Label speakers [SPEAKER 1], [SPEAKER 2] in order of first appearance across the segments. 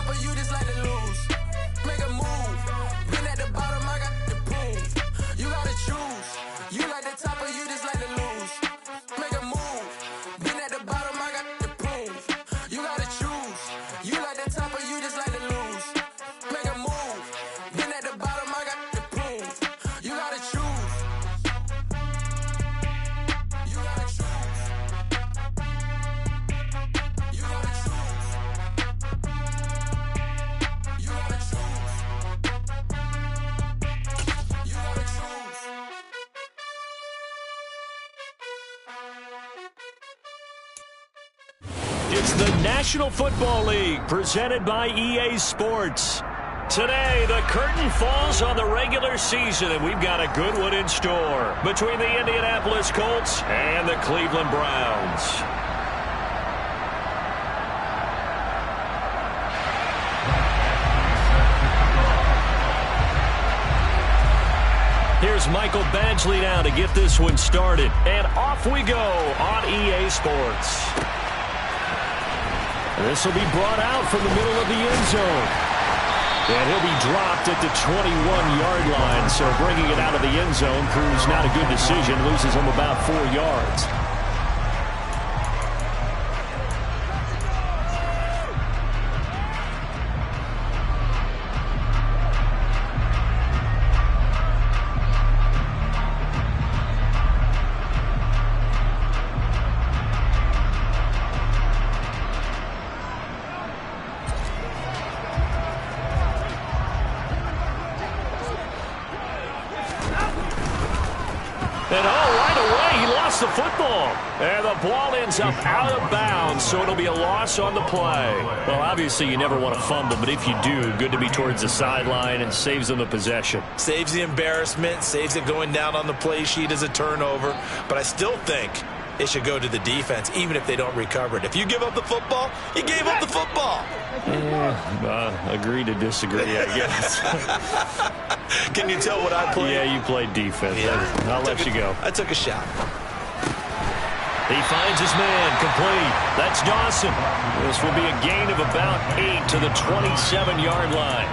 [SPEAKER 1] top of you just like to lose. Make a move. Been at the bottom, I got the proof. You gotta choose. You like the top of you just like to lose. Make a move. Been at the bottom, I got the proof. You gotta choose. You like the top of you just like to lose. Make a move. Been at the bottom, I got the proof. You gotta choose. You gotta choose. You gotta choose. You gotta choose. You gotta choose.
[SPEAKER 2] It's the National Football League presented by EA Sports. Today, the curtain falls on the regular season, and we've got a good one in store between the Indianapolis Colts and the Cleveland Browns. Here's Michael Badgley now to get this one started. And off we go on EA Sports. This will be brought out from the middle of the end zone. And he'll be dropped at the 21-yard line. So bringing it out of the end zone proves not a good decision. Loses him about 4 yards. And right away, he lost the football. And the ball ends up out of bounds, so it'll be a loss on the play. Well, obviously, you never want to fumble, but if you do, good to be towards the sideline and saves them the possession.
[SPEAKER 3] Saves the embarrassment, saves it going down on the play sheet as a turnover. But I still think it should go to the defense, even if they don't recover it. If you give up the football, you gave up the football.
[SPEAKER 2] Agree to disagree, I guess.
[SPEAKER 3] Can you tell what I played?
[SPEAKER 2] Yeah, you played defense.
[SPEAKER 3] Yeah.
[SPEAKER 2] I'll let you go.
[SPEAKER 3] I took a shot.
[SPEAKER 2] He finds his man, complete. That's Dawson. This will be a gain of about 8 to the 27-yard line.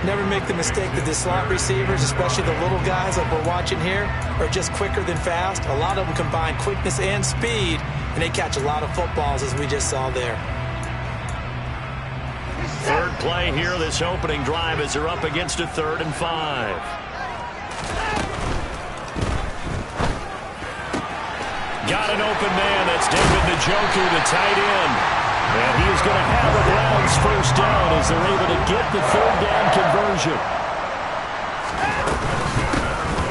[SPEAKER 4] Never make the mistake that the slot receivers, especially the little guys like we're watching here, are just quicker than fast. A lot of them combine quickness and speed, and they catch a lot of footballs, as we just saw there.
[SPEAKER 2] Third play here, this opening drive, as they're up against a 3rd and 5. Got an open man. That's David Njoku, the tight end. And he is going to have the Browns first down as they're able to get the 3rd down conversion.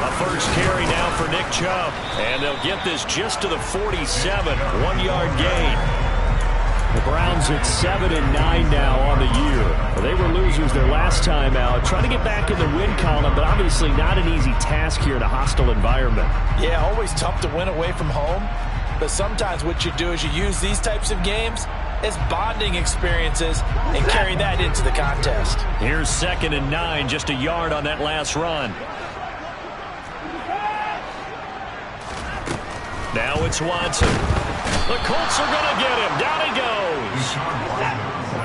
[SPEAKER 2] A first carry now for Nick Chubb. And they'll get this just to the 47, 1-yard gain. The Browns at 7-9 now on the year. They were losers their last time out. Trying to get back in the win column, but obviously not an easy task here in a hostile environment.
[SPEAKER 3] Yeah, always tough to win away from home. But sometimes what you do is you use these types of games as bonding experiences and carry that into the contest.
[SPEAKER 2] Here's 2nd and 9, just a yard on that last run. Now it's Watson. The Colts are going to get him. Down he goes.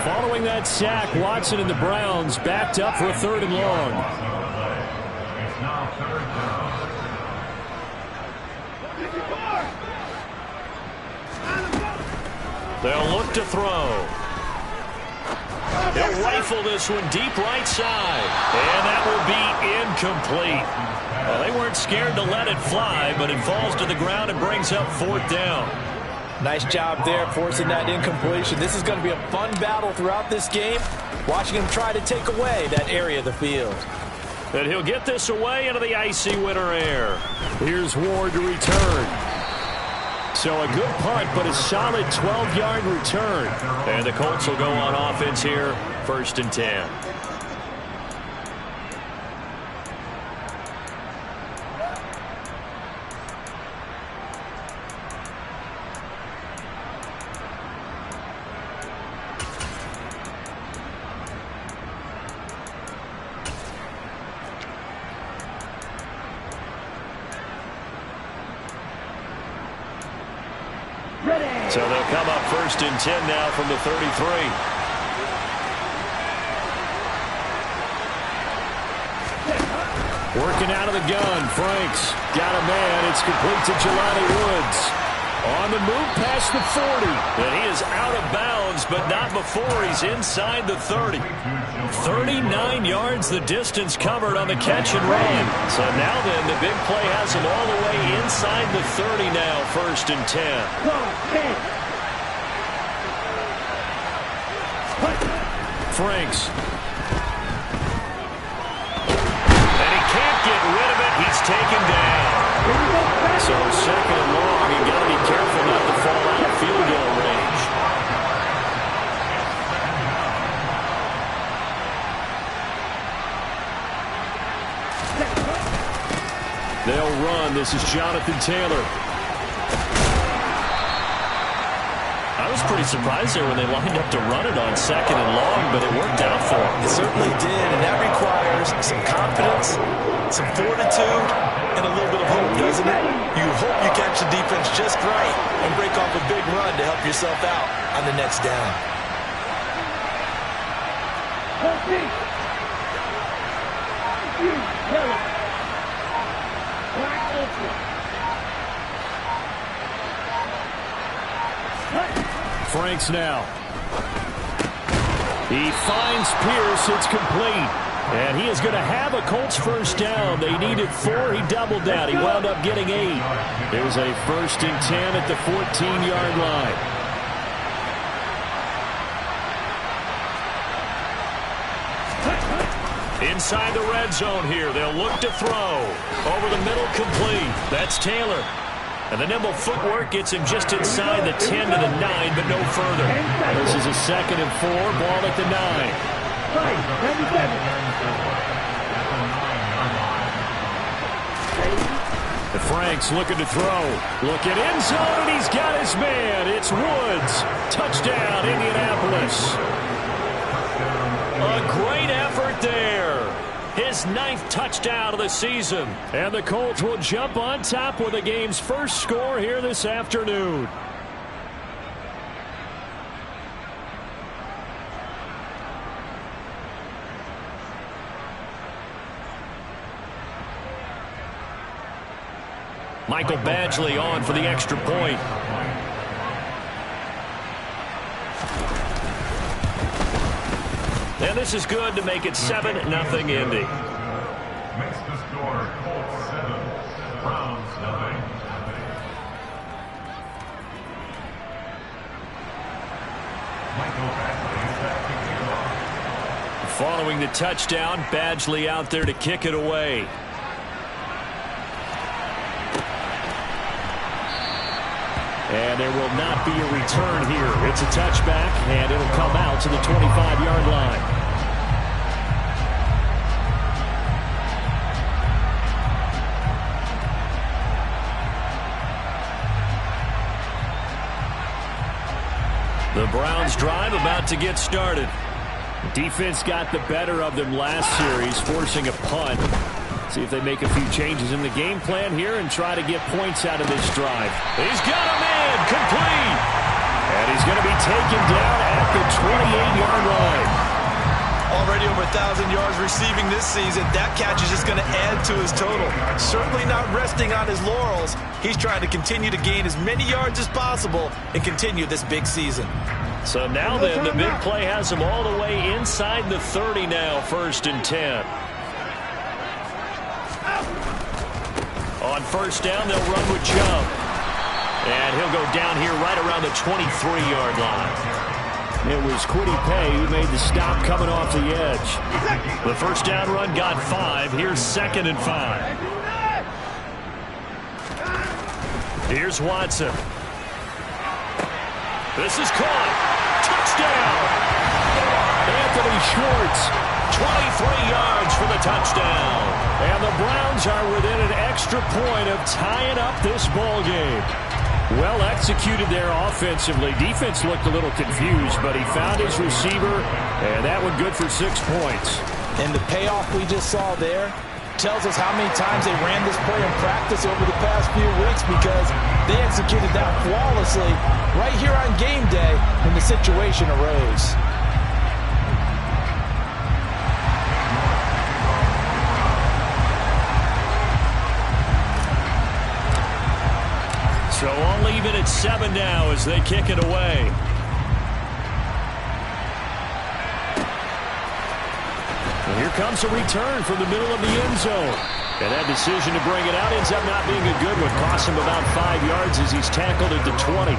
[SPEAKER 2] Following that sack, Watson and the Browns backed up for a 3rd and long. They'll look to throw. He'll rifle this one deep right side. And that will be incomplete. Well, they weren't scared to let it fly, but it falls to the ground and brings up 4th down.
[SPEAKER 3] Nice job there forcing that incompletion. This is going to be a fun battle throughout this game, watching him try to take away that area of the field.
[SPEAKER 2] And he'll get this away into the icy winter air. Here's Ward to return. So a good punt, but a solid 12-yard return. And the Colts will go on offense here, 1st and 10. So they'll come up 1st and 10 now from the 33. Working out of the gun. Franks got a man. It's complete to Jelani Woods. On the move past the 40. And he is out of bounds, but not before he's inside the 30. 39 yards the distance covered on the catch and run. So now then, the big play has him all the way inside the 30 now, 1st and 10. Franks. And he can't get rid of it. He's taken down. So 2nd and long, you got to be careful not to fall out of field goal range. They'll run. This is Jonathan Taylor. I was pretty surprised there when they lined up to run it on 2nd and long, but it worked out for them.
[SPEAKER 3] It certainly did, and that requires some confidence, some fortitude, and a little bit of hope, doesn't it? You hope you catch the defense just right and break off a big run to help yourself out on the next down.
[SPEAKER 2] Franks now. He finds Pierce. It's complete. And he is going to have a Colts 1st down. They needed 4. He doubled down. He wound up getting 8. There's a 1st and 10 at the 14-yard line. Inside the red zone here. They'll look to throw. Over the middle, complete. That's Taylor. And the nimble footwork gets him just inside the 10 to the 9, but no further. This is a 2nd and 4, ball at the 9. The Franks looking to throw. Look at end zone, and he's got his man. It's Woods. Touchdown, Indianapolis. A great effort there. His 9th touchdown of the season. And the Colts will jump on top with the game's first score here this afternoon. Michael Badgley on for the extra point. And this is good to make it 7-0 Indy.
[SPEAKER 5] Makes the score Colts 7, Browns 9. Michael Badgley set to kick off.
[SPEAKER 2] Following the touchdown, Badgley out there to kick it away. And there will not be a return here. It's a touchback, and it'll come out to the 25-yard line. The Browns drive about to get started. Defense got the better of them last series, forcing a punt. See if they make a few changes in the game plan here and try to get points out of this drive. He's got a man, complete. And he's going to be taken down at the 28-yard line.
[SPEAKER 3] Already over 1,000 yards receiving this season. That catch is just going to add to his total. Certainly not resting on his laurels. He's trying to continue to gain as many yards as possible and continue this big season.
[SPEAKER 2] So now then, the big play has him all the way inside the 30 now, 1st and 10. On 1st down, they'll run with Chubb. And he'll go down here right around the 23-yard line. It was Kwity Paye who made the stop coming off the edge. The 1st down run got 5. Here's 2nd and 5. Here's Watson. This is caught. Touchdown. Anthony Schwartz, 23 yards for the touchdown. And the Browns are within an extra point of tying up this ball game. Well executed there offensively. Defense looked a little confused, but he found his receiver, and that one good for 6 points.
[SPEAKER 4] And the payoff we just saw there tells us how many times they ran this play in practice over the past few weeks, because they executed that flawlessly right here on game day when the situation arose.
[SPEAKER 2] So all even at 7 now as they kick it away. And here comes a return from the middle of the end zone. And that decision to bring it out ends up not being a good one. Costs him about 5 yards as he's tackled at the 20.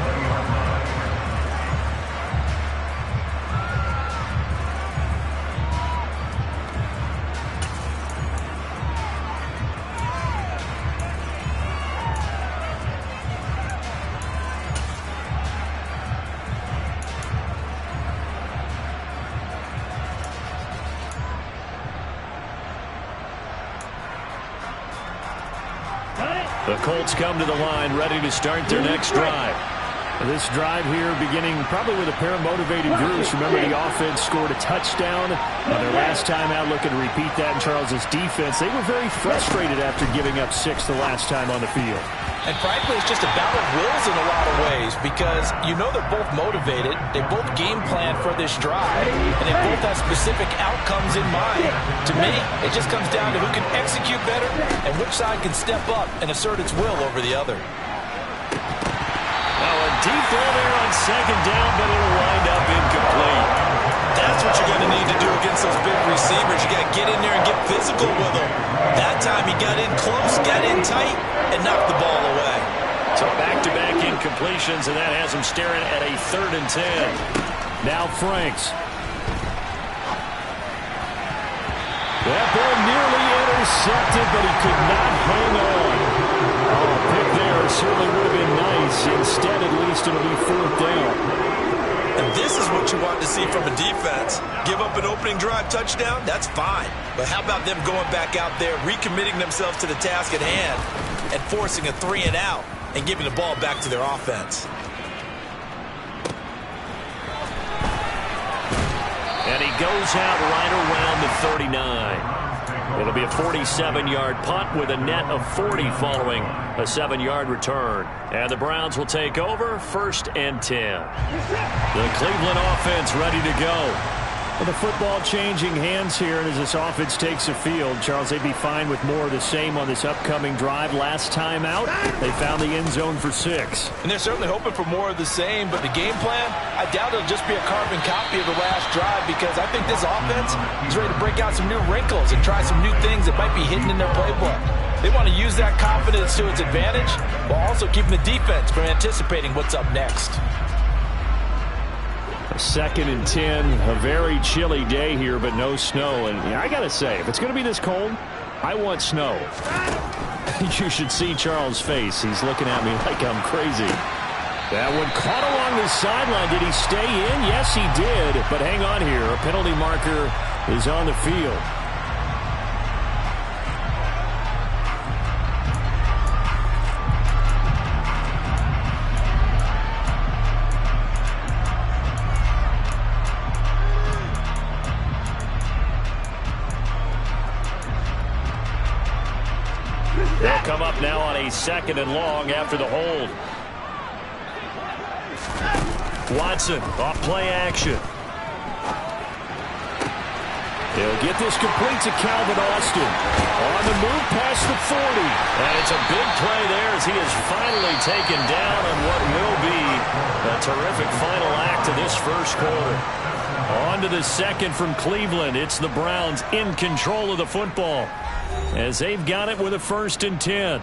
[SPEAKER 2] The Colts come to the line ready to start their next drive. This drive here beginning probably with a pair of motivated groups. Remember, the offense scored a touchdown on their last time out, looking to repeat that in Charles's defense. They were very frustrated after giving up 6 the last time on the field.
[SPEAKER 4] And frankly, it's just a battle of wills in a lot of ways because you know they're both motivated. They both game plan for this drive, and they both have specific outcomes in mind. To me, it just comes down to who can execute better and which side can step up and assert its will over the other.
[SPEAKER 2] Now a deep ball there on second down, but it'll wind up incomplete.
[SPEAKER 3] That's what you're going to need to do against those big receivers. You got to get in there and get physical with them. That time he got in close, got in tight, and knocked the ball away.
[SPEAKER 2] So back-to-back incompletions, and that has him staring at a 3rd and 10. Now Franks. That ball nearly intercepted, but he could not hang on. Oh, pick there certainly would have been nice. Instead, at least it'll be 4th down.
[SPEAKER 3] And this is what you want to see from a defense. Give up an opening drive touchdown, that's fine. But how about them going back out there, recommitting themselves to the task at hand, and forcing a 3 and out, and giving the ball back to their offense.
[SPEAKER 2] And he goes out right around the 39. It'll be a 47-yard punt with a net of 40 following a 7-yard return. And the Browns will take over 1st and 10. The Cleveland offense ready to go. Well, the football changing hands here, and as this offense takes the field, Charles, they'd be fine with more of the same on this upcoming drive. Last time out, they found the end zone for 6.
[SPEAKER 4] And they're certainly hoping for more of the same, but the game plan, I doubt it'll just be a carbon copy of the last drive because I think this offense is ready to break out some new wrinkles and try some new things that might be hidden in their playbook. They want to use that confidence to its advantage while also keeping the defense from anticipating what's up next.
[SPEAKER 2] A 2nd and 10, a very chilly day here, but no snow. And I got to say, if it's going to be this cold, I want snow. You should see Charles' face. He's looking at me like I'm crazy. That one caught along the sideline. Did he stay in? Yes, he did. But hang on here. A penalty marker is on the field. They'll come up now on a 2nd and long after the hold. Watson off play action. He'll get this complete to Calvin Austin. On the move past the 40. And it's a big play there as he is finally taken down on what will be a terrific final act of this first quarter. On to the 2nd from Cleveland. It's the Browns in control of the football as they've got it with a 1st and 10.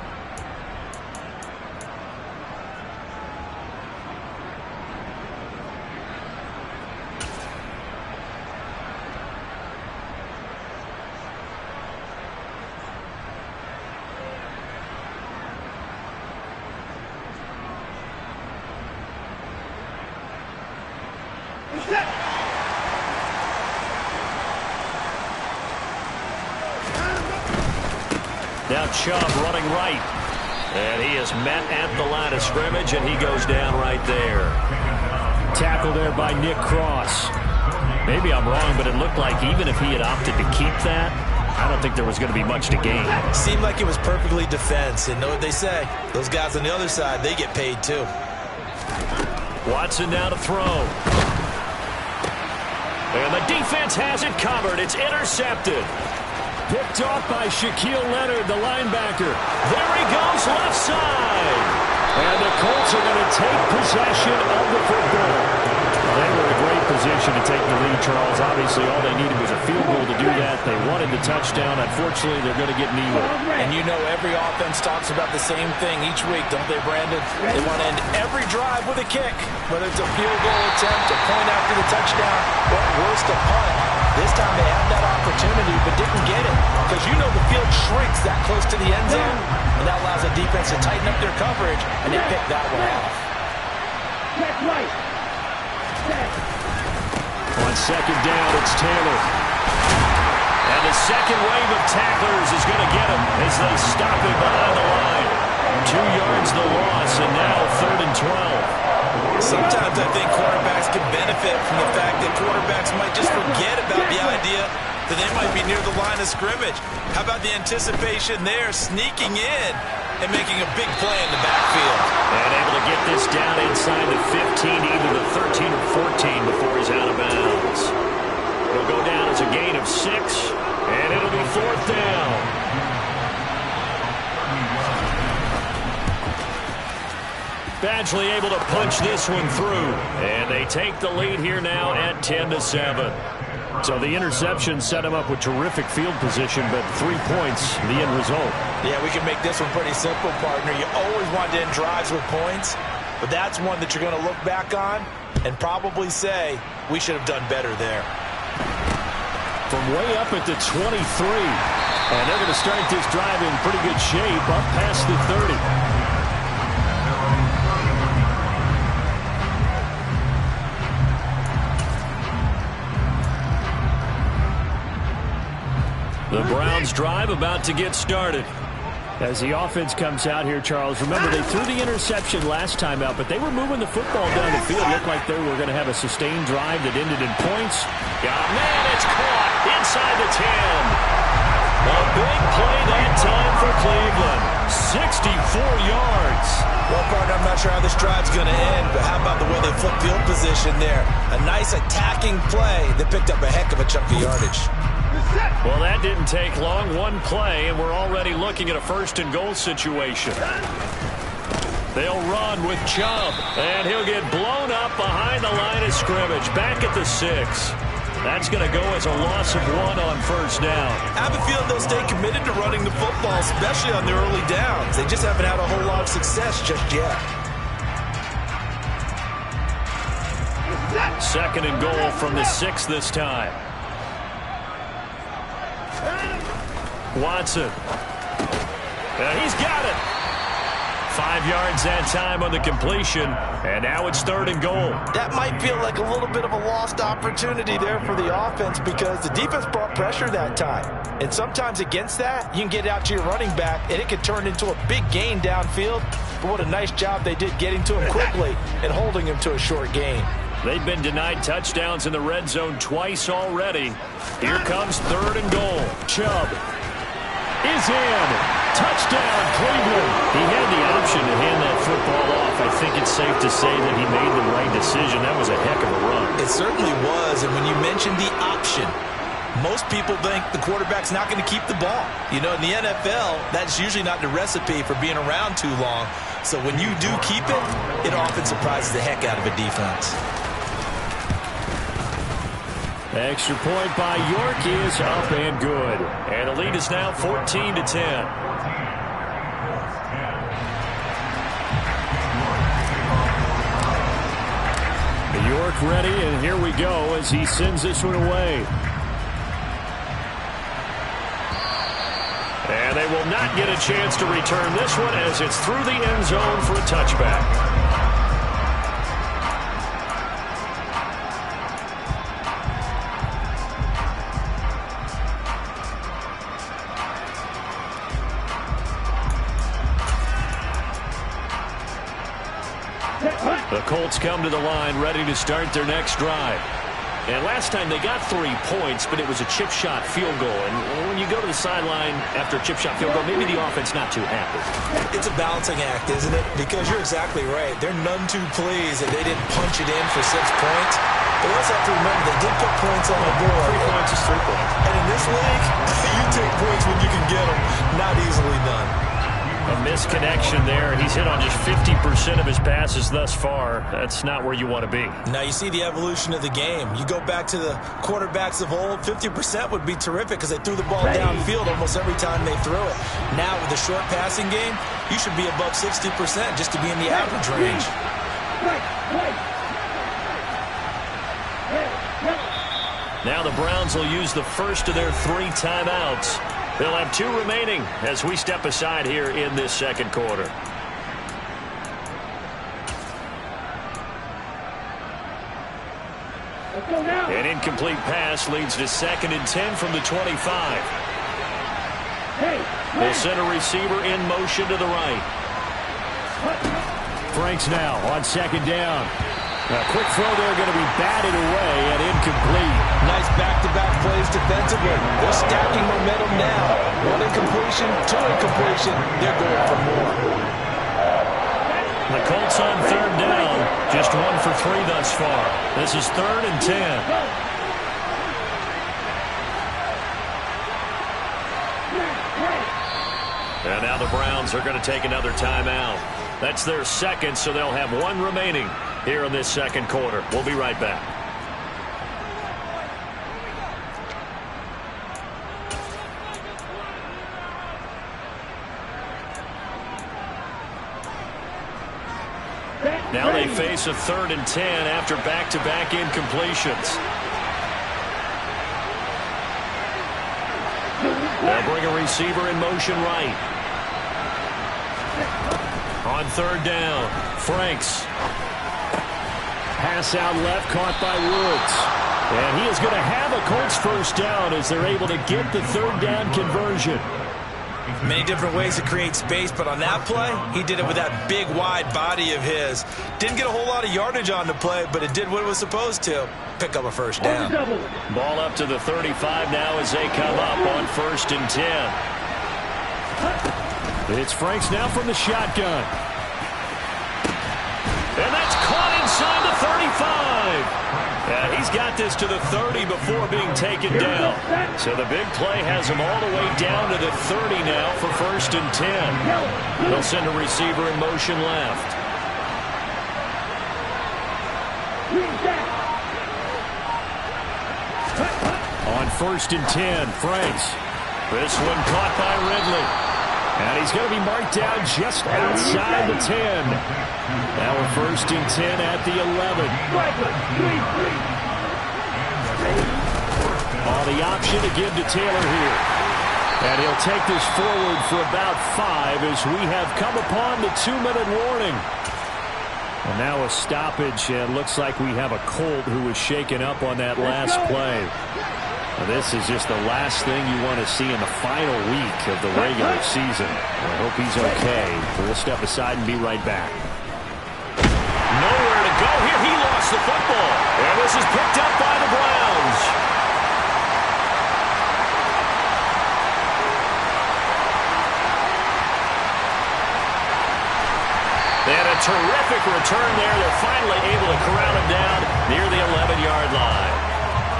[SPEAKER 2] Now Chubb running right. And he is met at the line of scrimmage, and he goes down right there. Tackle there by Nick Cross. Maybe I'm wrong, but it looked like even if he had opted to keep that, I don't think there was going to be much to gain.
[SPEAKER 3] Seemed like it was perfectly defense, and know what they say. Those guys on the other side, they get paid too.
[SPEAKER 2] Watson now to throw. And the defense has it covered. It's intercepted. Picked off by Shaquille Leonard, the linebacker. There he goes, left side. And the Colts take possession of the football. They were in a great position to take the lead, Charles. Obviously, all they needed was a field goal to do that. They wanted the touchdown. Unfortunately, they're going to get neither.
[SPEAKER 4] And you know every offense talks about the same thing each week, don't they, Brandon? They want to end every drive with a kick, whether it's a field goal attempt, a point after the touchdown, or worse, a punt. This time they had that opportunity but didn't get it because you know the field shrinks that close to the end zone, and that allows the defense to tighten up their coverage, and they picked that one off.
[SPEAKER 2] On second down, it's Taylor. And the second wave of tacklers is going to get him as they stop him behind the line. 2 yards the loss, and now 3rd and 12.
[SPEAKER 3] Sometimes I think quarterbacks can benefit from the fact that quarterbacks might just forget about the idea that they might be near the line of scrimmage. How about the anticipation there, sneaking in and making a big play in the backfield?
[SPEAKER 2] And able to get this down inside the 15, either the 13 or 14 before he's out of bounds. It'll go down as a gain of 6, and it'll be 4th down. Badgley able to punch this one through, and they take the lead here now at 10-7. So the interception set him up with terrific field position, but 3 points, the end result.
[SPEAKER 4] Yeah, we can make this one pretty simple, partner. You always want to end drives with points, but that's one that you're going to look back on and probably say, we should have done better there.
[SPEAKER 2] From way up at the 23, and they're going to start this drive in pretty good shape, up past the 30. The Browns drive about to get started. As the offense comes out here, Charles, remember they threw the interception last time out, but they were moving the football down the field. Looked like they were going to have a sustained drive that ended in points. Yeah, man, it's caught inside the 10. A big play that time for Cleveland. 64 yards.
[SPEAKER 3] Well, partner, I'm not sure how this drive's going to end, but how about the way they flip field position there? A nice attacking play that picked up a heck of a chunk of yardage.
[SPEAKER 2] Well, that didn't take long. One play, and we're already looking at a 1st and goal situation. They'll run with Chubb, and he'll get blown up behind the line of scrimmage. Back at the 6. That's going to go as a loss of 1 on 1st down.
[SPEAKER 3] I have a feeling they'll stay committed to running the football, especially on their early downs. They just haven't had a whole lot of success just yet.
[SPEAKER 2] 2nd and goal from the 6 this time. Watson. He's got it. 5 yards that time on the completion, and now it's 3rd and goal.
[SPEAKER 4] That might feel like a little bit of a lost opportunity there for the offense because the defense brought pressure that time. And sometimes against that, you can get out to your running back, and it can turn into a big gain downfield. But what a nice job they did getting to him quickly and holding him to a short gain.
[SPEAKER 2] They've been denied touchdowns in the red zone twice already. Here comes 3rd and goal. Chubb is in. Touchdown, Cleveland. He had the option to hand that football off. I think it's safe to say that he made the right decision. That was a heck of a run.
[SPEAKER 3] It certainly was, and when you mentioned the option, most people think the quarterback's not going to keep the ball. You know, in the NFL, that's usually not the recipe for being around too long. So when you do keep it, it often surprises the heck out of a defense.
[SPEAKER 2] Extra point by York is up and good. And the lead is now 14-10. York ready, and here we go as he sends this one away. And they will not get a chance to return this one as it's through the end zone for a touchback. The Colts come to the line ready to start their next drive. And last time they got 3 points, but it was a chip shot field goal. And when you go to the sideline after a chip shot field goal, maybe the offense not too happy.
[SPEAKER 3] It's a balancing act, isn't it? Because you're exactly right. They're none too pleased that they didn't punch it in for 6 points. But we also have to remember they did put points on the board.
[SPEAKER 2] 3 points is 3 points.
[SPEAKER 3] And in this league, you take points when you can get them. Not easily done.
[SPEAKER 2] A misconnection there. He's hit on just 50% of his passes thus far. That's not where you want to be.
[SPEAKER 3] Now you see the evolution of the game. You go back to the quarterbacks of old, 50% would be terrific because they threw the ball downfield almost every time they threw it. Now with the short passing game, you should be above 60% just to be in the average range.
[SPEAKER 2] Now the Browns will use the first of their 3 timeouts. They'll have 2 remaining as we step aside here in this second quarter. An incomplete pass leads to 2nd and 10 from the 25. They'll send a receiver in motion to the right. Franks now on 2nd down. A quick throw there going to be batted away and incomplete.
[SPEAKER 3] Nice back-to-back plays defensively. They're stacking momentum now. 1 incompletion, 2 incompletion. They're going for more.
[SPEAKER 2] The Colts on 3rd down. Just 1 for 3 thus far. This is 3rd and 10. And now the Browns are going to take another timeout. That's their 2nd, so they'll have 1 remaining here in this second quarter. We'll be right back. Now they face a 3rd and 10 after back-to-back incompletions. They'll bring a receiver in motion right. On 3rd down, Franks. Pass out left, caught by Woods. And he is going to have a Colts first down as they're able to get the 3rd down conversion.
[SPEAKER 3] Many different ways to create space, but on that play, he did it with that big, wide body of his. Didn't get a whole lot of yardage on the play, but it did what it was supposed to. Pick up a first down.
[SPEAKER 2] Ball up to the 35 now as they come up on 1st and 10. It's Franks now from the shotgun. And that's caught inside the 35. He's got this to the 30 before being taken down. So the big play has him all the way down to the 30 now for 1st and 10. They'll send a receiver in motion left. On 1st and 10, Franks. This one caught by Ridley. And he's going to be marked down just outside the 10. Now we're 1st and 10 at the 11. The option to give to Taylor here. And he'll take this forward for about 5 as we have come upon the 2-minute warning. And now a stoppage, and looks like we have a Colt who was shaken up on that last play. This is just the last thing you want to see in the final week of the regular season. I hope he's okay. We'll step aside and be right back. Nowhere to go here. He lost the football. And this is picked up by the Browns. They had a terrific return there. They're finally able to corral him down near the 11-yard line.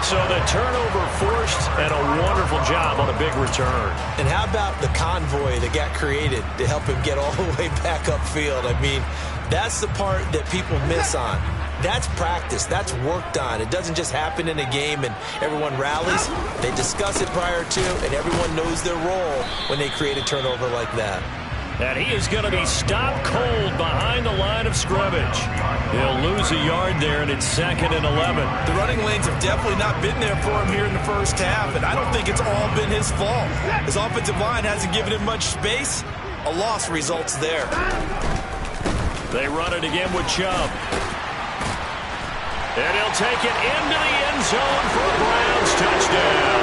[SPEAKER 2] So the turnover forced, and a wonderful job on a big return.
[SPEAKER 3] And how about the convoy that got created to help him get all the way back upfield? I mean, that's the part that people miss on. That's practice. That's worked on. It doesn't just happen in a game and everyone rallies. They discuss it prior to, and everyone knows their role when they create a turnover like that.
[SPEAKER 2] And he is going to be stopped cold behind the line of scrimmage. He'll lose a yard there, and it's 2nd and 11.
[SPEAKER 3] The running lanes have definitely not been there for him here in the first half, and I don't think it's all been his fault. His offensive line hasn't given him much space. A loss results there.
[SPEAKER 2] They run it again with Chubb. And he'll take it into the end zone for a Browns touchdown.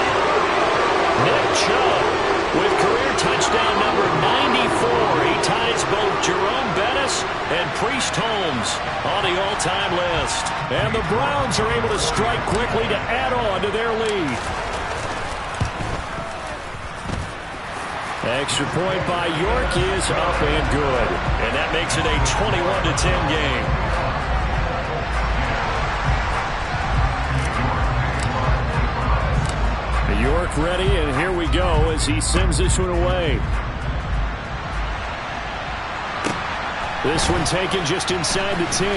[SPEAKER 2] Nick Chubb with career touchdown number 94. He ties both Jerome Bettis and Priest Holmes on the all-time list. And the Browns are able to strike quickly to add on to their lead. Extra point by York is up and good. And that makes it a 21-10 game. York ready, and here we go as he sends this one away. This one taken just inside the 10.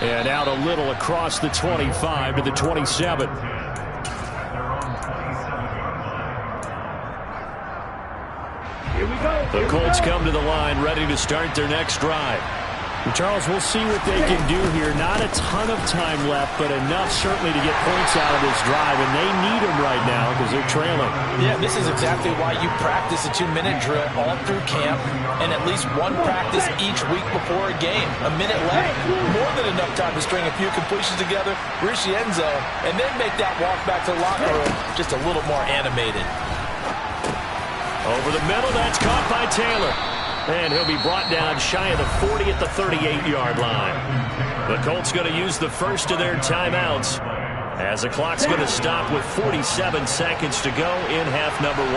[SPEAKER 2] And out a little across the 25 to the 27. The Colts come to the line ready to start their next drive.
[SPEAKER 6] Charles, we'll see what they can do here. Not a ton of time left, but enough certainly to get points out of this drive, and they need them right now because they're trailing.
[SPEAKER 4] Yeah, this is exactly why you practice a 2-minute drill all through camp and at least one practice each week before a game. A minute left, more than enough time to string a few completions together, reach the end zone, and then make that walk back to the locker room just a little more animated.
[SPEAKER 2] Over the middle, that's caught by Taylor. And he'll be brought down shy of the 40 at the 38-yard line. The Colts going to use the first of their timeouts as the clock's going to stop with 47 seconds to go in half number 1.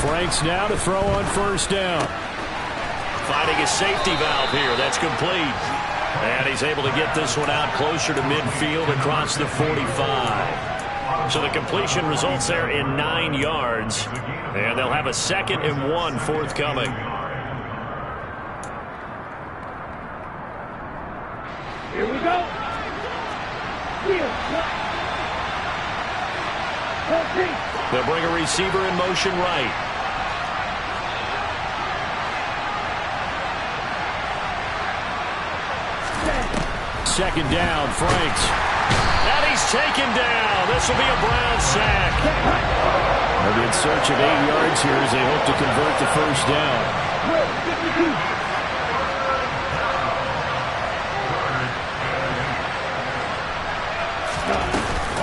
[SPEAKER 2] Franks now to throw on first down. Finding a safety valve here. That's complete. And he's able to get this one out closer to midfield across the 45. So the completion results there in 9 yards. And they'll have a 2nd and 1 forthcoming.
[SPEAKER 7] Here we go.
[SPEAKER 2] They'll bring a receiver in motion right. Second down, Franks. And he's taken down. This will be a Brown sack. They'll be in search of 8 yards here as they hope to convert the first down.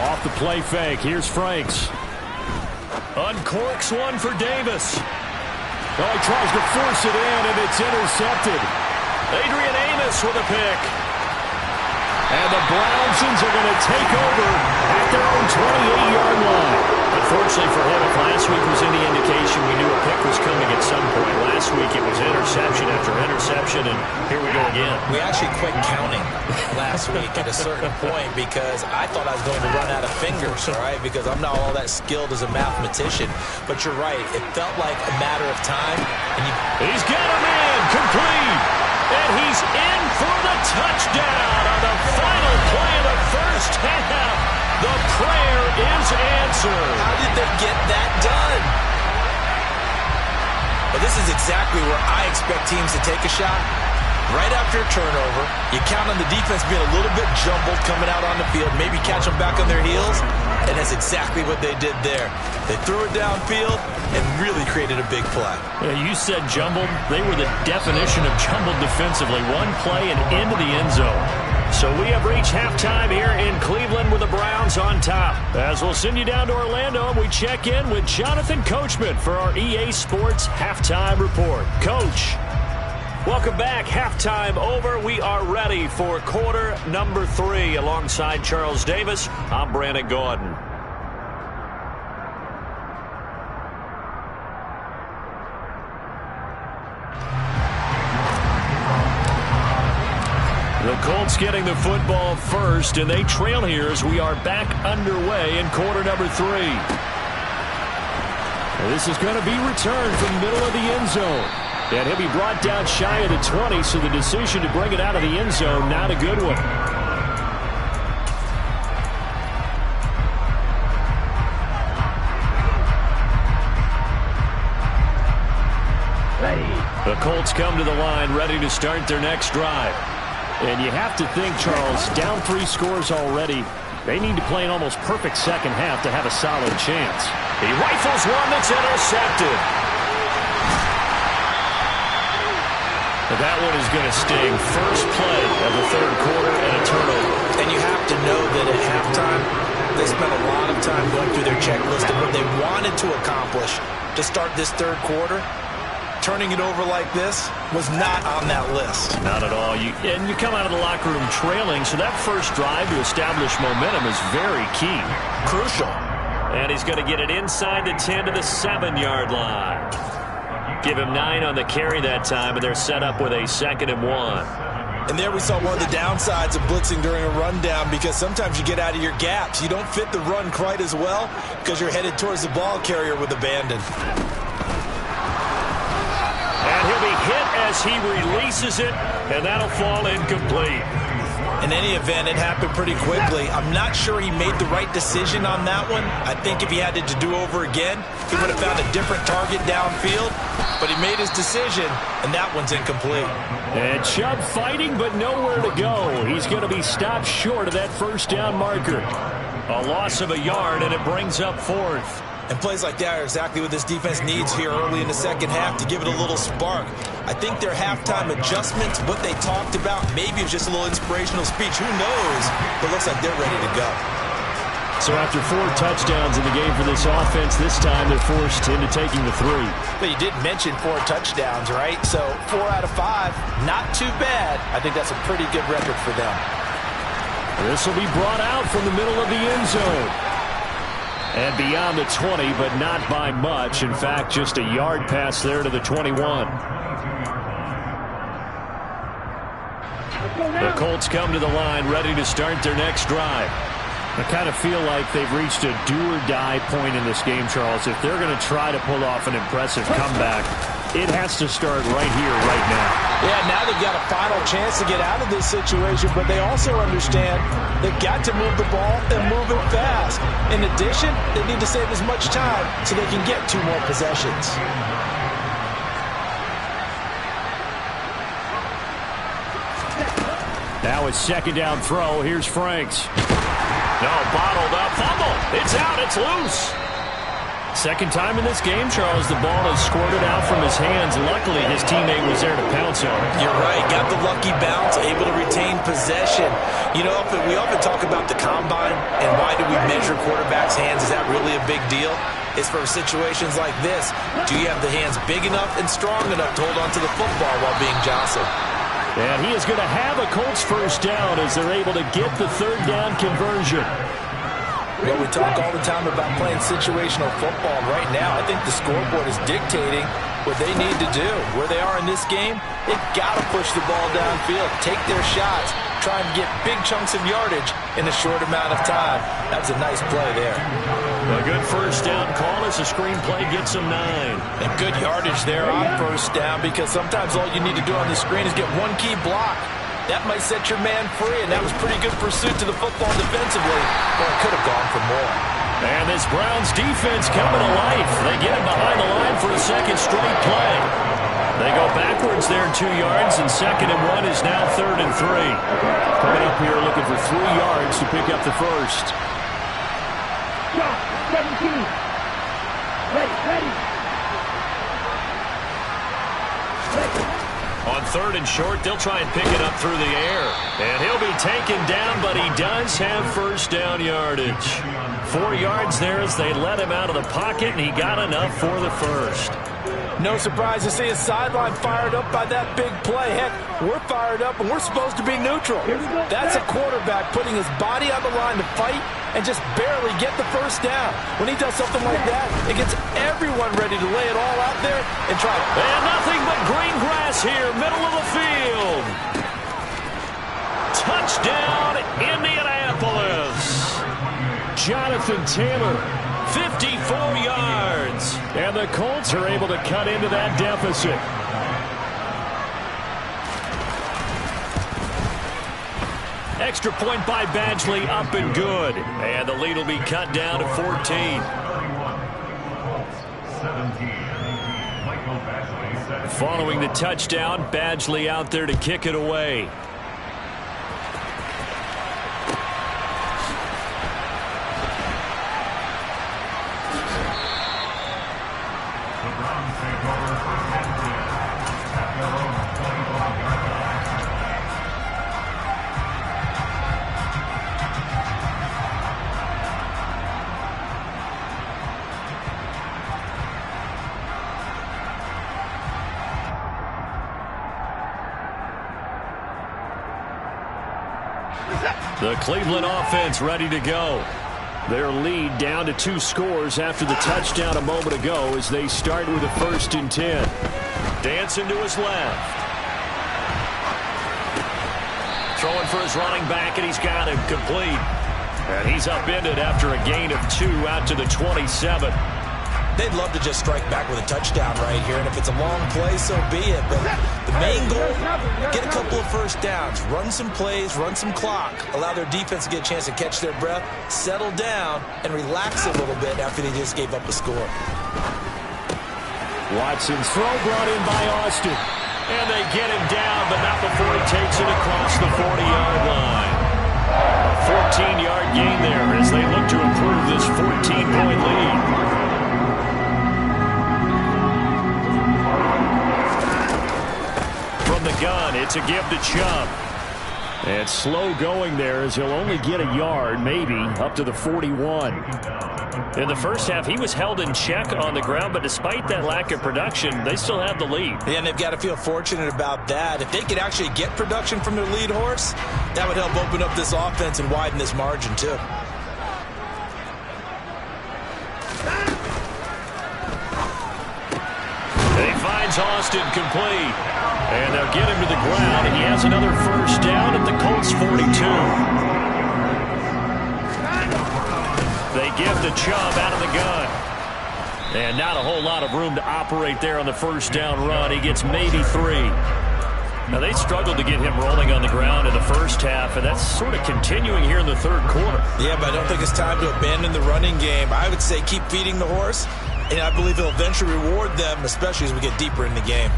[SPEAKER 2] Off the play fake. Here's Franks. Uncorks one for Davis. Oh, he tries to force it in, and it's intercepted. Adrian Amos with a pick. And the Brownsons are going to take over at their own 28-yard line. Unfortunately for him, if last week was any indication, we knew a pick was coming at some point. Last week it was interception after interception, and here we go again.
[SPEAKER 4] We actually quit counting last week at a certain point because I thought I was going to run out of fingers, all right, because I'm not all that skilled as a mathematician. But you're right. It felt like a matter of time. And
[SPEAKER 2] he's got him in, complete. And he's in for the touchdown on the final play of the first half. The prayer is answered.
[SPEAKER 4] How did they get that done? Well, this is exactly where I expect teams to take a shot. Right after a turnover, you count on the defense being a little bit jumbled coming out on the field, maybe catch them back on their heels, and that's exactly what they did there. They threw it downfield and really created a big play.
[SPEAKER 2] Yeah, you said jumbled. They were the definition of jumbled defensively. One play and into the end zone. So we have reached halftime here in Cleveland with the Browns on top. As we'll send you down to Orlando, and we check in with Jonathan Coachman for our EA Sports Halftime Report. Coach, welcome back. Halftime over. We are ready for quarter number 3. Alongside Charles Davis, I'm Brandon Gordon. The Colts getting the football first, and they trail here as we are back underway in quarter number 3. And this is going to be returned from the middle of the end zone. And he'll be brought down shy of the 20, so the decision to bring it out of the end zone, not a good one. The Colts come to the line ready to start their next drive. And you have to think, Charles, down 3 scores already. They need to play an almost perfect second half to have a solid chance. He rifles one that's intercepted. But that one is going to sting. First play of the third quarter and a turnover.
[SPEAKER 4] And you have to know that at halftime, they spent a lot of time going through their checklist of what they wanted to accomplish to start this third quarter. Turning it over like this was not on that list.
[SPEAKER 2] Not at all. And you come out of the locker room trailing, so that first drive to establish momentum is very key.
[SPEAKER 4] Crucial.
[SPEAKER 2] And he's going to get it inside the 10 to the 7-yard line. Give him 9 on the carry that time, and they're set up with a 2nd and 1.
[SPEAKER 3] And there we saw one of the downsides of blitzing during a rundown, because sometimes you get out of your gaps. You don't fit the run quite as well because you're headed towards the ball carrier with abandon.
[SPEAKER 2] And he'll be hit as he releases it, and that'll fall incomplete.
[SPEAKER 3] In any event, it happened pretty quickly. I'm not sure he made the right decision on that one. I think if he had it to do over again, he would have found a different target downfield. But he made his decision, and that one's incomplete.
[SPEAKER 2] And Chubb fighting, but nowhere to go. He's going to be stopped short of that first down marker. A loss of a yard, and it brings up fourth.
[SPEAKER 3] And plays like that are exactly what this defense needs here early in the second half to give it a little spark. I think their halftime adjustments, what they talked about, maybe it was just a little inspirational speech. Who knows? But it looks like they're ready to go.
[SPEAKER 2] So after 4 touchdowns in the game for this offense, this time they're forced into taking the 3.
[SPEAKER 4] But you did mention 4 touchdowns, right? So 4 out of 5, not too bad. I think that's a pretty good record for them.
[SPEAKER 2] This will be brought out from the middle of the end zone. And beyond the 20, but not by much. In fact, just a yard pass there to the 21. The Colts come to the line, ready to start their next drive. I kind of feel like they've reached a do-or-die point in this game, Charles. If they're going to try to pull off an impressive comeback, it has to start right here, right now.
[SPEAKER 4] Yeah, now they've got a final chance to get out of this situation, but they also understand they've got to move the ball and move it fast. In addition, they need to save as much time so they can get 2 more possessions.
[SPEAKER 2] Now it's second down throw. Here's Franks. No, bottled up. Fumble. It's out. It's loose. Second time in this game, Charles, the ball has squirted out from his hands. Luckily, his teammate was there to pounce on it.
[SPEAKER 3] You're right. Got the lucky bounce, able to retain possession. You know, we often talk about the combine and why do we measure quarterbacks' hands. Is that really a big deal? It's for situations like this. Do you have the hands big enough and strong enough to hold on to the football while being jostled?
[SPEAKER 2] And he is going to have a Colts first down as they're able to get the third down conversion.
[SPEAKER 4] Well, we talk all the time about playing situational football. Right now, I think the scoreboard is dictating what they need to do. Where they are in this game, they've got to push the ball downfield, take their shots, try and get big chunks of yardage in a short amount of time. That's a nice play there.
[SPEAKER 2] A good first down call as the screenplay gets them 9.
[SPEAKER 4] And good yardage there on first down, because sometimes all you need to do on the screen is get one key block. That might set your man free, and that was pretty good pursuit to the football defensively, but it could have gone for more.
[SPEAKER 2] And this Browns defense coming to life. They get him behind the line for a second straight play. They go backwards there 2 yards, and 2nd and 1 is now 3rd and 3. Coming up here looking for 3 yards to pick up the first.
[SPEAKER 7] 17. Ready.
[SPEAKER 2] On 3rd and short, they'll try and pick it up through the air. And he'll be taken down, but he does have first down yardage. 4 yards there as they let him out of the pocket, and he got enough for the first.
[SPEAKER 4] No surprise to see his sideline fired up by that big play. Heck, we're fired up, and we're supposed to be neutral. That's a quarterback putting his body on the line to fight and just barely get the first down. When he does something like that, it gets everyone ready to lay it all out there and try it.
[SPEAKER 2] And nothing but green grass here, middle of the field. Touchdown, Indianapolis. Jonathan Taylor, 54 yards. And the Colts are able to cut into that deficit. Extra point by Badgley, up and good. And the lead will be cut down to 14.
[SPEAKER 5] 17.
[SPEAKER 2] Following the touchdown, Badgley out there to kick it away. The Cleveland offense ready to go. Their lead down to 2 scores after the touchdown a moment ago as they start with a 1st and 10. Dancing to his left. throwing for his running back, and he's got him complete. And he's upended after a gain of 2 out to the 27.
[SPEAKER 4] They'd love to just strike back with a touchdown right here, and if it's a long play, so be it. But the main goal, get a couple of first downs, run some plays, run some clock, allow their defense to get a chance to catch their breath, settle down, and relax a little bit after they just gave up a score.
[SPEAKER 6] Watson's throw brought in by Austin.
[SPEAKER 2] And they get him down, but not before he takes it across the 40-yard line. A 14-yard gain there as they look to improve this 14-point lead. From the gun, it's a give to Chubb.
[SPEAKER 6] And slow going there as he'll only get a yard, maybe, up to the 41.
[SPEAKER 2] In the first half, he was held in check on the ground, but despite that lack of production, they still have the lead.
[SPEAKER 4] Yeah, and they've got to feel fortunate about that. If they could actually get production from their lead horse, that would help open up this offense and widen this margin, too.
[SPEAKER 2] He finds Austin complete. And they'll get him to the ground, and he has another first down at the Colts 42. They give the Chubb out of the gun. And not a whole lot of room to operate there on the first down run. He gets maybe 3. Now, they struggled to get him rolling on the ground in the first half, and that's sort of continuing here in the third quarter.
[SPEAKER 4] Yeah, but I don't think it's time to abandon the running game. I would say keep feeding the horse, and I believe he'll eventually reward them, especially as we get deeper in the game.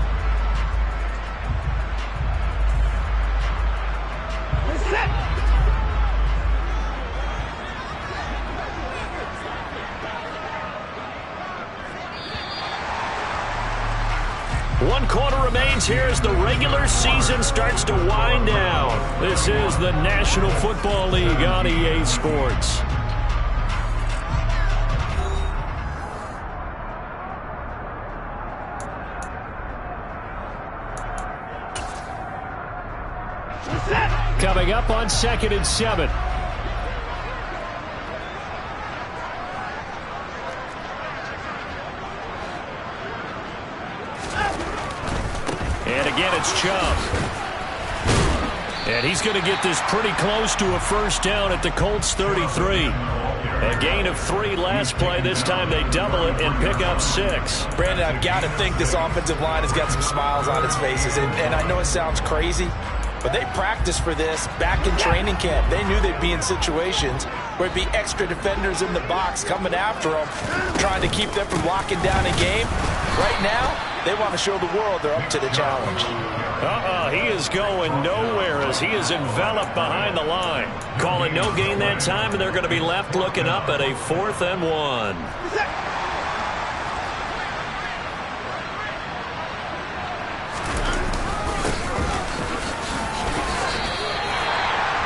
[SPEAKER 2] One quarter remains here as the regular season starts to wind down. This is the National Football League on EA Sports.
[SPEAKER 6] Coming up on 2nd and 7.
[SPEAKER 2] And again, it's Chubb. And he's going to get this pretty close to a first down at the Colts 33. A gain of 3 last play. This time they double it and pick up 6.
[SPEAKER 4] Brandon, I've got to think this offensive line has got some smiles on its faces. And I know it sounds crazy, but they practiced for this back in training camp. They knew they'd be in situations where it'd be extra defenders in the box coming after them, trying to keep them from locking down a game. Right now, they want to show the world they're up to the challenge.
[SPEAKER 2] He is going nowhere as he is enveloped behind the line. Calling no gain that time, and they're going to be left looking up at a 4th and 1.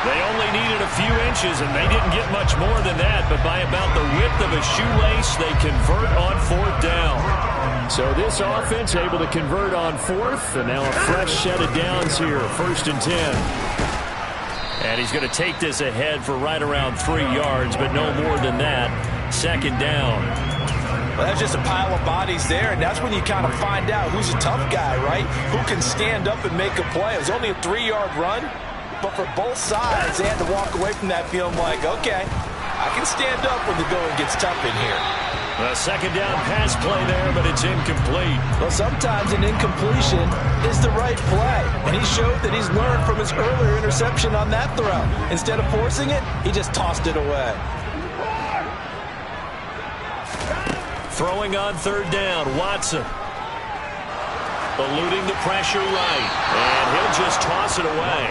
[SPEAKER 2] They only needed a few inches, and they didn't get much more than that, but by about the width of a shoelace, they convert on 4th down.
[SPEAKER 6] So this offense able to convert on 4th, and now a fresh set of downs here, 1st and 10.
[SPEAKER 2] And he's going to take this ahead for right around 3 yards, but no more than that. 2nd down.
[SPEAKER 4] Well, that's just a pile of bodies there, and that's when you kind of find out who's a tough guy, right? Who can stand up and make a play. It was only a 3-yard run, but for both sides, they had to walk away from that feeling like, okay, I can stand up when the going gets tough in here.
[SPEAKER 2] A 2nd down pass play there, but it's incomplete.
[SPEAKER 4] Well, sometimes an incompletion is the right play, and he showed that he's learned from his earlier interception on that throw. Instead of forcing it, he just tossed it away.
[SPEAKER 2] Throwing on 3rd down, Watson. Eluding the pressure right, and he'll just toss it away.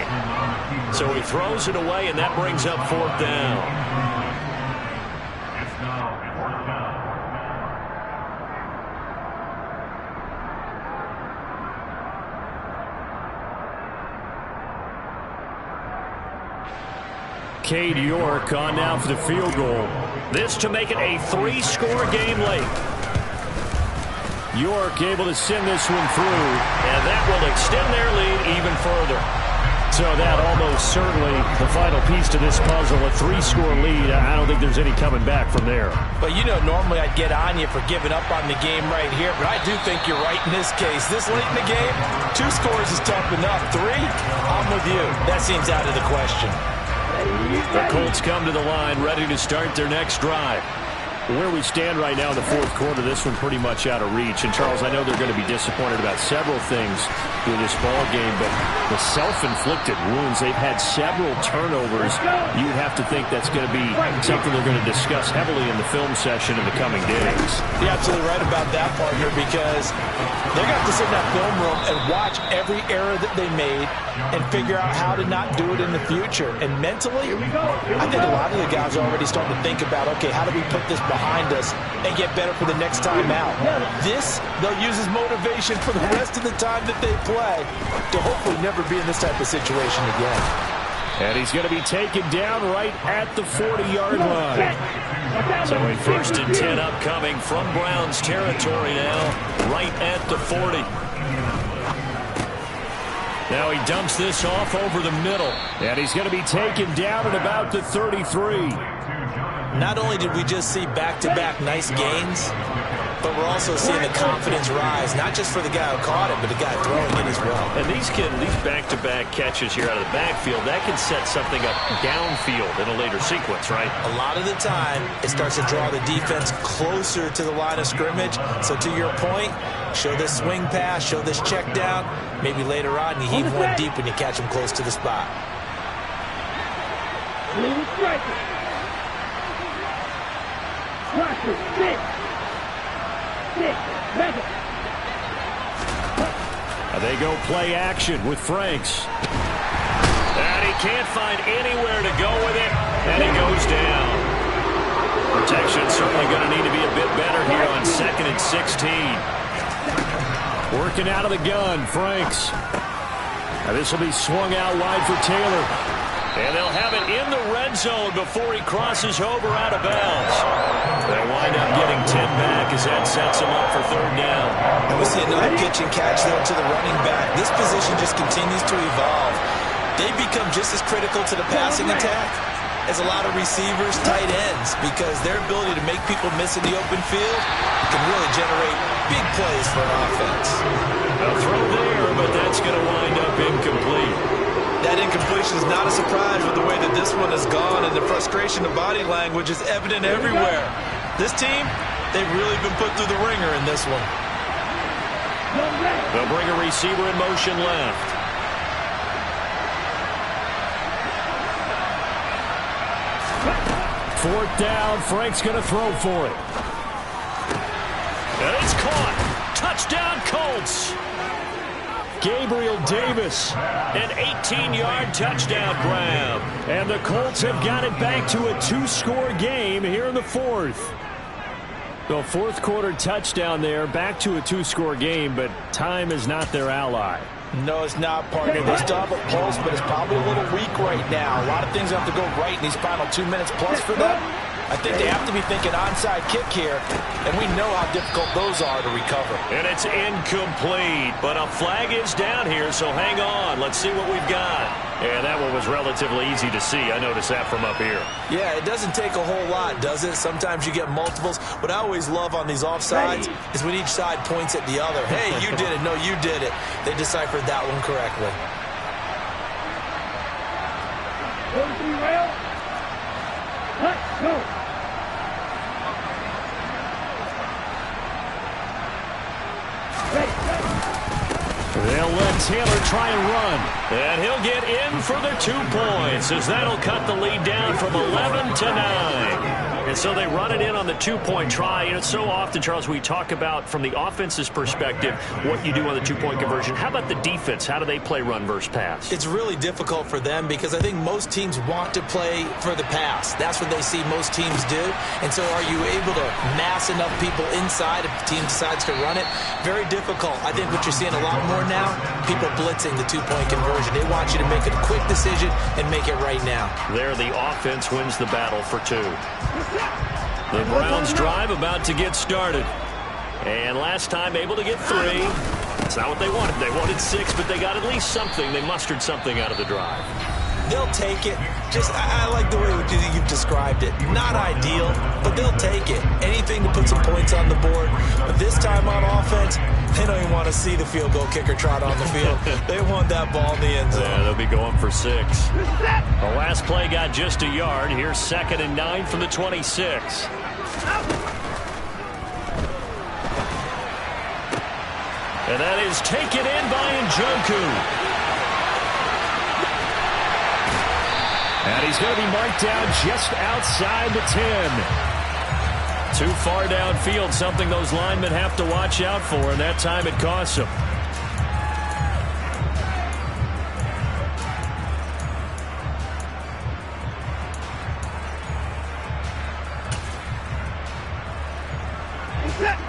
[SPEAKER 2] So he throws it away, and that brings up 4th down.
[SPEAKER 6] Cade York on now for the field goal.
[SPEAKER 2] This to make it a 3-score game late.
[SPEAKER 6] York able to send this one through.
[SPEAKER 2] And that will extend their lead even further.
[SPEAKER 6] So that almost certainly the final piece to this puzzle, a 3-score lead. I don't think there's any coming back from there.
[SPEAKER 4] But you know, normally I'd get on you for giving up on the game right here, but I do think you're right in this case. This late in the game, 2 scores is tough enough. 3, I'm with you. That seems out of the question.
[SPEAKER 6] The Colts come to the line, ready to start their next drive. Where we stand right now in the 4th quarter, this one pretty much out of reach. And, Charles, I know they're going to be disappointed about several things with this ball game, but the self-inflicted wounds, they've had several turnovers. You'd have to think that's going to be something they're going to discuss heavily in the film session in the coming days.
[SPEAKER 4] You're absolutely right about that, partner, because they're going to have to sit in that film room and watch every error that they made and figure out how to not do it in the future. And mentally, I think a lot of the guys are already starting to think about, okay, how do we put this behind us and get better for the next time out? This, they'll use as motivation for the rest of the time that they play to hopefully never be in this type of situation again.
[SPEAKER 6] And he's going to be taken down right at the 40-yard line. So a 1st and 10 upcoming from Browns territory now, right at the 40. Now he dumps this off over the middle. And he's going to be taken down at about the 33.
[SPEAKER 4] Not only did we just see back-to-back nice gains, but we're also seeing the confidence rise, not just for the guy who caught it, but the guy throwing it as well.
[SPEAKER 6] And these back-to-back catches here out of the backfield, that can set something up downfield in a later sequence, right?
[SPEAKER 4] A lot of the time, it starts to draw the defense closer to the line of scrimmage. So to your point, show this swing pass, show this check down. Maybe later on, you heave one deep and you catch him close to the spot.
[SPEAKER 6] They go play action with Franks. And he can't find anywhere to go with it, and he goes down. Protection certainly going to need to be a bit better here on 2nd and 16. Working out of the gun, Franks. Now this will be swung out wide for Taylor. And they'll have it in the red zone before he crosses over out of bounds. They'll wind up getting 10 back as that sets him up for 3rd down.
[SPEAKER 4] And we see another pitch and catch there to the running back. This position just continues to evolve. They become just as critical to the passing attack as a lot of receivers, tight ends, because their ability to make people miss in the open field can really generate big plays for an offense.
[SPEAKER 6] A throw there, but that's going to wind up incomplete.
[SPEAKER 3] That incompletion is not a surprise with the way that this one has gone, and the frustration of body language is evident everywhere. This team, they've really been put through the ringer in this one.
[SPEAKER 6] They'll bring a receiver in motion left. Fourth down, Frank's going to throw for it. And it's caught. Touchdown, Colts. Gabriel Davis, an 18-yard touchdown grab. And the Colts have got it back to a 2-score game here in the 4th. The 4th quarter touchdown there, back to a 2-score game, but time is not their ally.
[SPEAKER 4] No, it's not, partner. They still have a pulse, but it's probably a little weak right now. A lot of things have to go right in these final 2 minutes plus for them. I think they have to be thinking onside kick here, and we know how difficult those are to recover.
[SPEAKER 6] And it's incomplete, but a flag is down here, so hang on. Let's see what we've got. And that one was relatively easy to see. I noticed that from up here.
[SPEAKER 4] Yeah, it doesn't take a whole lot, does it? Sometimes you get multiples. What I always love on these offsides is when each side points at the other. Hey, you did it. No, you did it. They deciphered that one correctly.
[SPEAKER 7] Go.
[SPEAKER 6] They'll let Taylor try and run. And he'll get in for the 2 points as that'll cut the lead down from 11 to 9. And so they run it in on the 2-point try. You know, so often, Charles, we talk about from the offense's perspective what you do on the 2-point conversion. How about the defense? How do they play run versus pass?
[SPEAKER 4] It's really difficult for them because I think most teams want to play for the pass. That's what they see most teams do. And so are you able to mass enough people inside if the team decides to run it? Very difficult. I think what you're seeing a lot more now, people blitzing the 2-point conversion. They want you to make a quick decision and make it right now.
[SPEAKER 6] There, the offense wins the battle for 2. The Browns drive about to get started. And last time able to get 3. It's not what they wanted. They wanted 6, but they got at least something. They mustered something out of the drive.
[SPEAKER 4] They'll take it. I like the way you've described it. Not ideal, but they'll take it. Anything to put some points on the board. But this time on offense, they don't even want to see the field goal kicker trot on the field. They want that ball in the end zone.
[SPEAKER 6] Yeah, they'll be going for 6. The last play got just a yard. Here's 2nd and 9 from the 26. And that is taken in by Njoku. And he's going to be marked down just outside the 10. Too far downfield, something those linemen have to watch out for, and that time it costs them.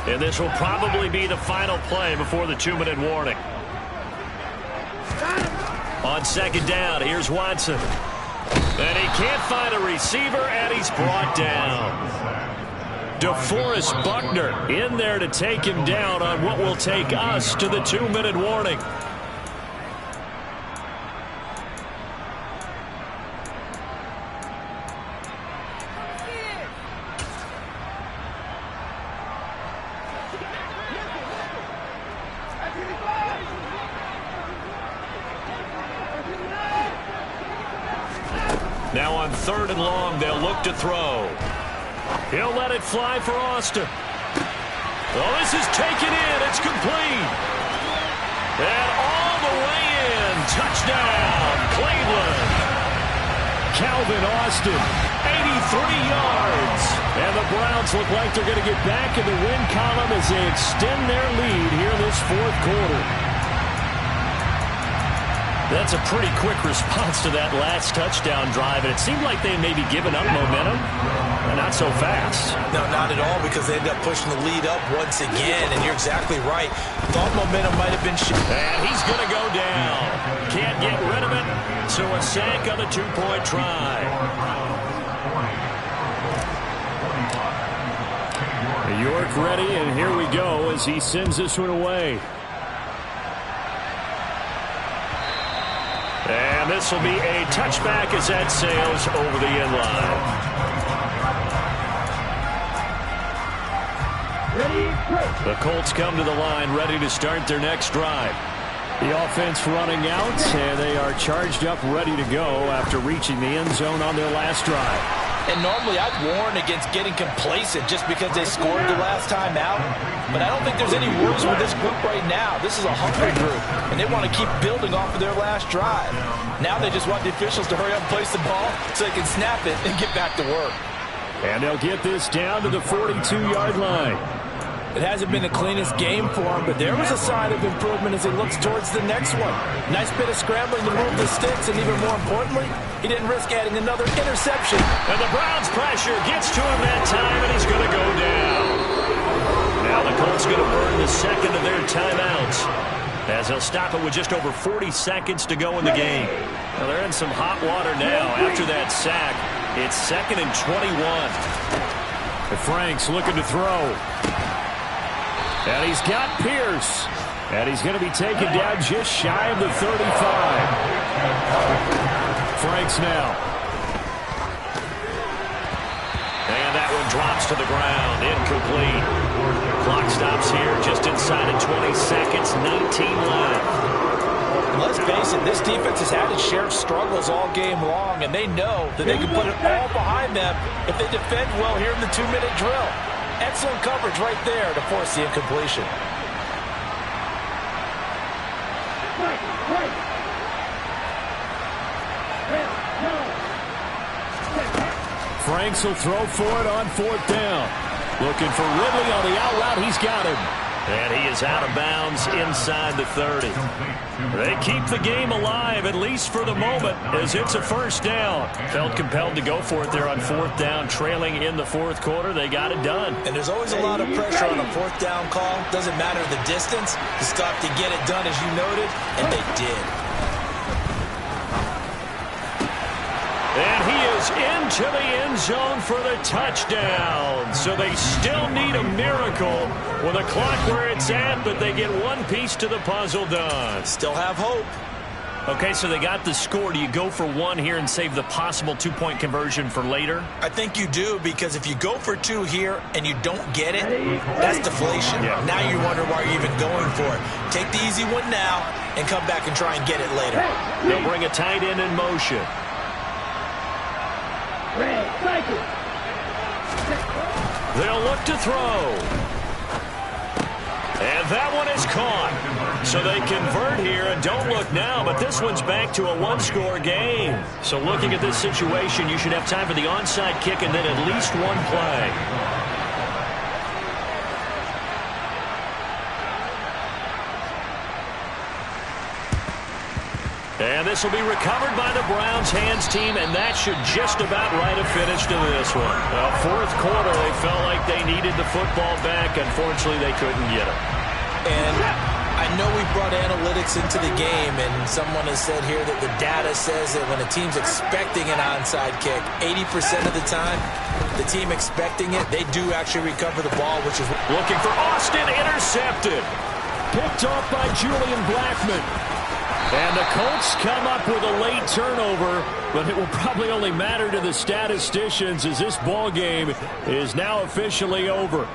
[SPEAKER 6] And this will probably be the final play before the 2-minute warning. On 2nd down, here's Watson. And he can't find a receiver, and he's brought down. DeForest Buckner in there to take him down on what will take us to the 2-minute warning. Now on 3rd and long, they'll look to throw. He'll let it fly for Austin. Oh, this is taken in. It's complete. And all the way in. Touchdown, Cleveland. Calvin Austin, 83 yards. And the Browns look like they're going to get back in the win column as they extend their lead here this 4th quarter. That's a pretty quick response to that last touchdown drive, and it seemed like they may be giving up momentum, but not so fast.
[SPEAKER 4] No, not at all, because they ended up pushing the lead up once again, and you're exactly right. Thought momentum might have been
[SPEAKER 6] and he's going to go down. Can't get rid of it, so a sack on the 2-point try. York ready, and here we go as he sends this one away. And this will be a touchback as that sails over the end line. The Colts come to the line ready to start their next drive. The offense running out, and they are charged up ready to go after reaching the end zone on their last drive.
[SPEAKER 4] And normally I'd warn against getting complacent just because they scored the last time out. But I don't think there's any worries with this group right now. This is a hungry group, and they want to keep building off of their last drive. Now they just want the officials to hurry up and place the ball so they can snap it and get back to work.
[SPEAKER 6] And they'll get this down to the 42-yard line.
[SPEAKER 4] It hasn't been the cleanest game for him, but there was a sign of improvement as he looks towards the next one. Nice bit of scrambling to move the sticks, and even more importantly, he didn't risk adding another interception.
[SPEAKER 6] And the Browns' pressure gets to him that time, and he's going to go down. Now the Colts going to burn the second of their timeouts, as they'll stop it with just over 40 seconds to go in the game. Well, they're in some hot water now after that sack. It's 2nd and 21. And Frank's looking to throw. And he's got Pierce. And he's going to be taken down just shy of the 35. Franks now. And that one drops to the ground. Incomplete. Clock stops here just inside of 20 seconds. 19 left.
[SPEAKER 4] Let's face it, this defense has had its share of struggles all game long, and they know that they can put it all behind them if they defend well here in the 2-minute drill. Excellent coverage right there to force the incompletion.
[SPEAKER 6] Franks will throw for it on 4th down. Looking for Ridley on the out route. He's got him. And he is out of bounds inside the 30. They keep the game alive, at least for the moment, as it's a 1st down. Felt compelled to go for it there on 4th down, trailing in the 4th quarter. They got it done.
[SPEAKER 4] And there's always a lot of pressure on a 4th down call. Doesn't matter the distance. You stop to get it done, as you noted, and they did.
[SPEAKER 6] And he is goes into the end zone for the touchdown. So they still need a miracle with the clock where it's at, but they get one piece to the puzzle done.
[SPEAKER 3] Still have hope.
[SPEAKER 6] Okay, so they got the score. Do you go for one here and save the possible two-point conversion for later?
[SPEAKER 3] I think you do, because if you go for two here and you don't get it, that's deflation.
[SPEAKER 6] Yeah.
[SPEAKER 3] Now you wonder why you're even going for it. Take the easy one now and come back and try and get it later.
[SPEAKER 6] They'll bring a tight end in motion. They'll look to throw. And that one is caught. So they convert here, and don't look now, but this one's back to a one-score game. So looking at this situation, you should have time for the onside kick and then at least one play. And this will be recovered by the Browns hands team, and that should just about write a finish to this one. Well, fourth quarter, they felt like they needed the football back. Unfortunately, they couldn't get it.
[SPEAKER 3] And I know we brought analytics into the game, and someone has said here that the data says that when a team's expecting an onside kick, 80% of the time, the team expecting it, they do actually recover the ball, which is...
[SPEAKER 6] Looking for Austin, intercepted. Picked off by Julian Blackman. And the Colts come up with a late turnover, but it will probably only matter to the statisticians as this ball game is now officially over.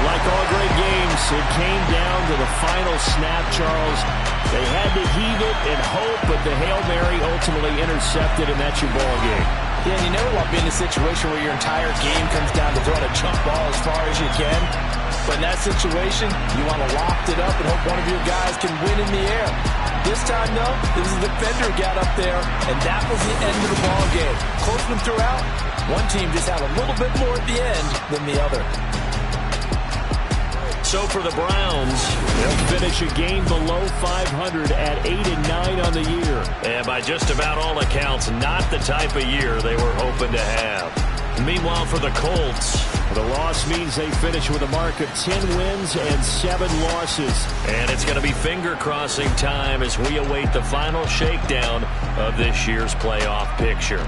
[SPEAKER 6] Like all great games, it came down to the final snap, Charles. They had to heave it and hope, but the Hail Mary ultimately intercepted, and that's your ball game.
[SPEAKER 3] Yeah, and you never want to be in a situation where your entire game comes down to throwing a jump ball as far as you can. But in that situation, you want to loft it up and hope one of your guys can win in the air. This time, though, it was the defender who got up there, and that was the end of the ball game. Close one throughout. One team just had a little bit more at the end than the other.
[SPEAKER 6] So for the Browns, they'll finish a game below 500 at 8-9 on the year. And by just about all accounts, not the type of year they were hoping to have. Meanwhile, for the Colts, the loss means they finish with a mark of 10 wins and 7 losses. And it's going to be finger-crossing time as we await the final shakedown of this year's playoff picture.